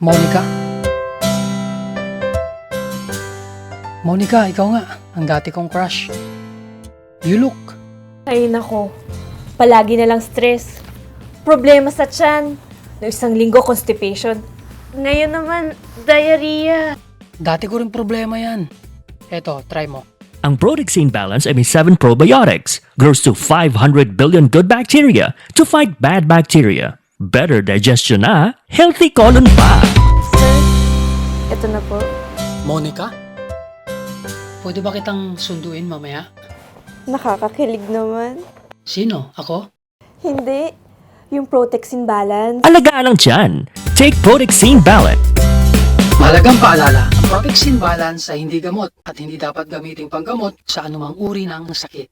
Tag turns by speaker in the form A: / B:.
A: Monica? Monica, ikaw nga. Ang dati kong crush. You look.
B: Ay nako, palagi na lang stress. Problema sa tiyan. No isang linggo constipation. Ngayon naman, diarrhea.
A: Dati ko rin problema yan. Eto, try mo.
C: Ang Protexin Balance ay may 7 probiotics, grows to 500 billion good bacteria to fight bad bacteria. Better digestion na, healthy colon pa!
B: Sir, eto na po.
A: Monica? Pwede ba kitang sunduin mamaya?
B: Nakakakilig naman.
A: Sino? Ako?
B: Hindi. Yung Protexin Balance.
C: Alagaan ang tiyan. Take Protexin Balance.
A: Mahalagang paalala, ang Protexin Balance ay hindi gamot at hindi dapat gamiting panggamot sa anumang uri ng sakit.